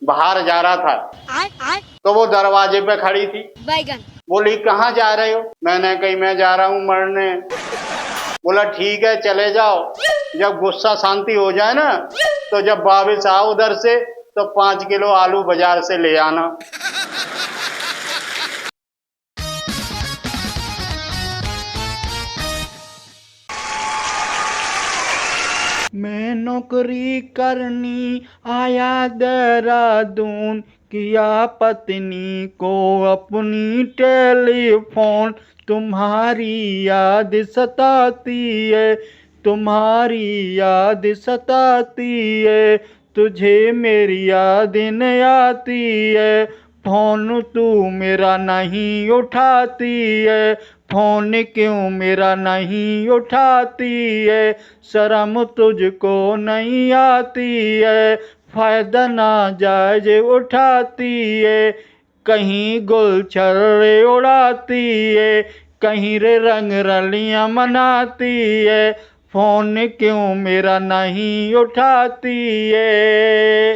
बाहर जा रहा था तो वो दरवाजे पे खड़ी थी। बैगन बोली कहाँ जा रहे हो? मैंने कही मैं जा रहा हूँ मरने। बोला ठीक है चले जाओ, जब गुस्सा शांति हो जाए ना तो जब वापिस आओ उधर से तो 5 किलो आलू बाजार से ले आना। मैं नौकरी करनी आया देहरादून, किया पत्नी को अपनी टेलीफोन। तुम्हारी याद सताती है, तुम्हारी याद सताती है, तुझे मेरी याद न आती है। फोन तू मेरा नहीं उठाती है, फोन क्यों मेरा नहीं उठाती है। शर्म तुझको नहीं आती है, फायदा ना जायज उठाती है। कहीं गुलछर्रे उड़ाती है, कहीं रे रंग रलियां मनाती है। फोन क्यों मेरा नहीं उठाती है।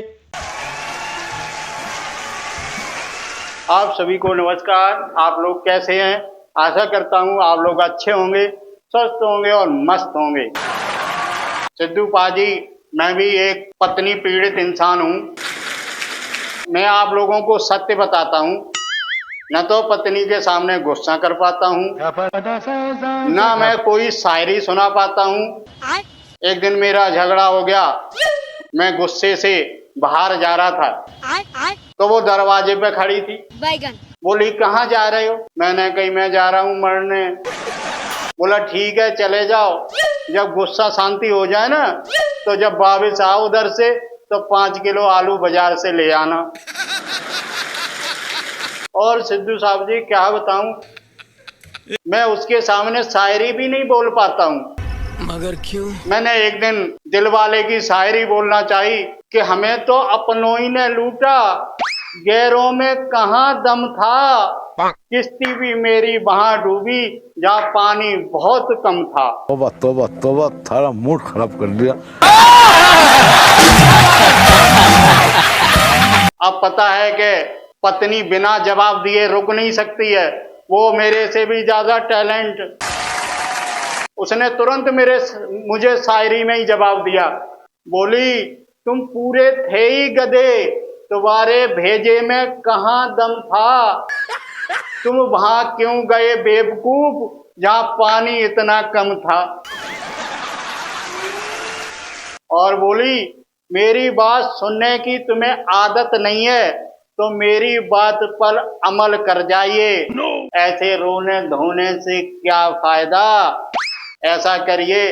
आप सभी को नमस्कार। आप लोग कैसे हैं? आशा करता हूँ आप लोग अच्छे होंगे, स्वस्थ होंगे और मस्त होंगे। सिद्धू पाजी, मैं भी एक पत्नी पीड़ित इंसान हूँ। मैं आप लोगों को सत्य बताता हूँ, न तो पत्नी के सामने गुस्सा कर पाता हूँ, न मैं कोई शायरी सुना पाता हूँ। एक दिन मेरा झगड़ा हो गया, मैं गुस्से से बाहर जा रहा था तो वो दरवाजे पे खड़ी थी। बैगन बोली कहाँ जा रहे हो? मैंने कही मैं जा रहा हूँ मरने। बोला ठीक है चले जाओ, जब गुस्सा शांति हो जाए ना तो जब वापिस आओ उधर से तो 5 किलो आलू बाजार से ले आना। और सिद्धू साहब जी क्या बताऊं, मैं उसके सामने शायरी भी नहीं बोल पाता हूँ। मगर क्यों? मैंने एक दिन दिल वाले की शायरी बोलना चाहिए कि हमें तो अपनों ही ने लूटा, गैरों में कहाँ दम था। किश्ती भी मेरी वहां डूबी जहाँ पानी बहुत कम था। तोबा तोबा तोबा, थारा मूड खराब कर दिया। अब पता है कि पत्नी बिना जवाब दिए रुक नहीं सकती है, वो मेरे से भी ज्यादा टैलेंट। उसने तुरंत मुझे शायरी में ही जवाब दिया। बोली तुम पूरे थे ही गधे, तुम्हारे भेजे में कहाँ दम था। तुम वहां क्यों गए बेवकूफ जहां पानी इतना कम था। और बोली मेरी बात सुनने की तुम्हें आदत नहीं है तो मेरी बात पर अमल कर जाइए। ऐसे रोने धोने से क्या फायदा, ऐसा करिए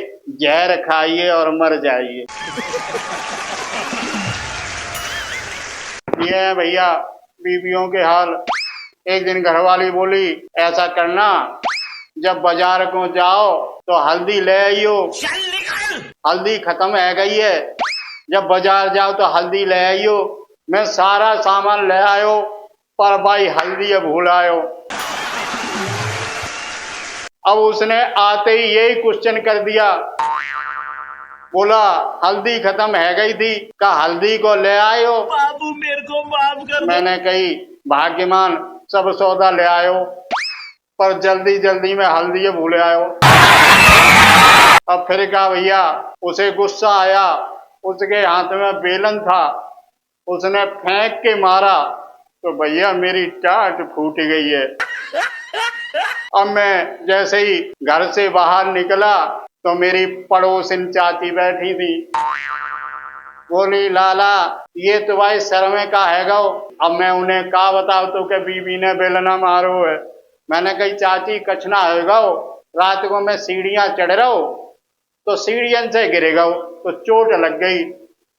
जहर खाइए और मर जाइए। ये है भैया बीवियों के हाल। एक दिन घरवाली बोली ऐसा करना, जब बाजार को जाओ तो हल्दी ले आइयो। हल्दी खत्म है गई है, जब बाजार जाओ तो हल्दी ले आइयो। मैं सारा सामान ले आयो पर भाई हल्दी भूल आयो। अब उसने आते ही यही क्वेश्चन कर दिया, बोला हल्दी खत्म है गई थी, का हल्दी को ले आयो। बाबू मेरे को माफ कर दो। मैंने कही भाग्यमान सब सौदा ले आयो पर जल्दी जल्दी में हल्दी भूल आयो। अब फिर कहा भैया, उसे गुस्सा आया, उसके हाथ में बेलन था, उसने फेंक के मारा तो भैया मेरी टाट फूट गई है। अब मैं जैसे ही घर से बाहर निकला तो मेरी पड़ोसिन चाची बैठी थी। बोली लाला ये तो भाई शर्मे का है गो। अब मैं उन्हें कहा बताओ तो कि बीबी ने बेलना मारो है। मैंने कही चाची कछना है गो, रात को मैं सीढ़ियां चढ़ रहा हूं तो सीढ़ियन से गिरे गो तो चोट लग गई।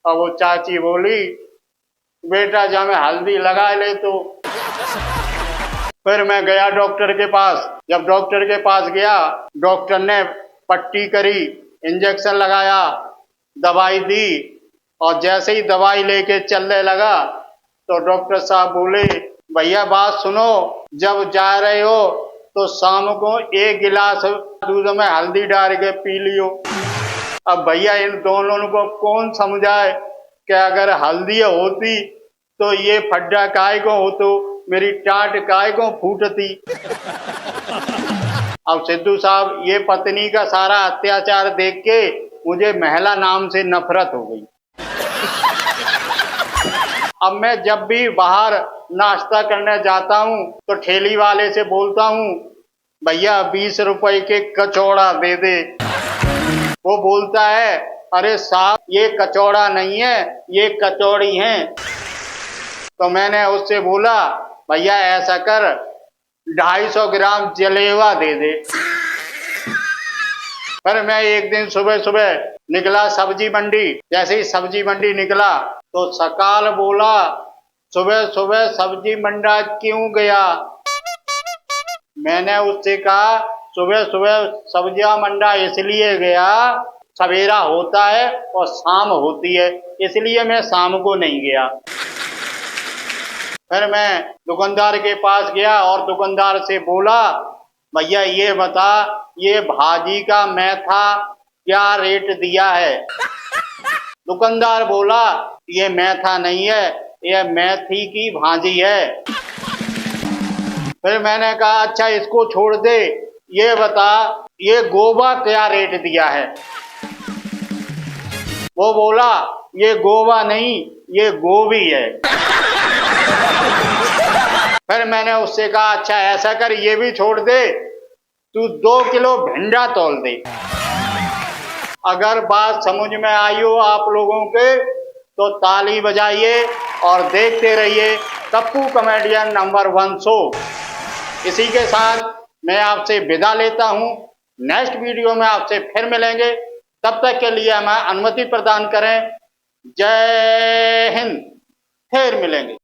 अब वो चाची बोली बेटा जा मैं हल्दी लगा ले तो। फिर मैं गया डॉक्टर के पास। जब डॉक्टर के पास गया, डॉक्टर ने पट्टी करी, इंजेक्शन लगाया, दवाई दी और जैसे ही दवाई लेके चलने लगा तो डॉक्टर साहब बोले भैया बात सुनो, जब जा रहे हो तो शाम को 1 गिलास दूध में हल्दी डाल के पी लियो। अब भैया इन दोनों को कौन समझाए कि अगर हल्दी होती तो ये फड्डा काय को हो, तो मेरी टाट काय को फूटती। अब सिद्धू साहब, ये पत्नी का सारा अत्याचार देख के मुझे महिला नाम से नफरत हो गई। अब मैं जब भी बाहर नाश्ता करने जाता हूँ तो ठेली वाले से बोलता हूँ, भैया 20 रुपए के कचौड़ा दे दे। वो बोलता है, अरे साहब ये कचौड़ा नहीं है, ये कचौड़ी है। तो मैंने उससे बोला, भैया ऐसा कर 250 ग्राम जलेवा दे दे। फिर मैं एक दिन सुबह सुबह निकला सब्जी मंडी। जैसे ही सब्जी मंडी निकला तो सकाल बोला, सुबह सुबह सब्जी मंडा क्यों गया? मैंने उससे कहा, सुबह सुबह सब्जियां मंडा इसलिए गया, सवेरा होता है और शाम होती है, इसलिए मैं शाम को नहीं गया। फिर मैं दुकानदार के पास गया और दुकानदार से बोला, भैया ये बता, ये भाजी का मैथा क्या रेट दिया है? दुकानदार बोला, ये मैथा नहीं है, ये मेथी की भाजी है। फिर मैंने कहा, अच्छा इसको छोड़ दे, ये बता ये गोवा क्या रेट दिया है? वो बोला, ये गोवा नहीं, ये गोभी है। फिर मैंने उससे कहा, अच्छा ऐसा कर, ये भी छोड़ दे, तू 2 किलो भिंडा तौल दे। अगर बात समझ में आई हो आप लोगों के तो ताली बजाइए और देखते रहिए टप्पू कॉमेडियन नंबर 1 शो। इसी के साथ मैं आपसे विदा लेता हूं। नेक्स्ट वीडियो में आपसे फिर मिलेंगे, तब तक के लिए हमें अनुमति प्रदान करें। जय हिंद। फिर मिलेंगे।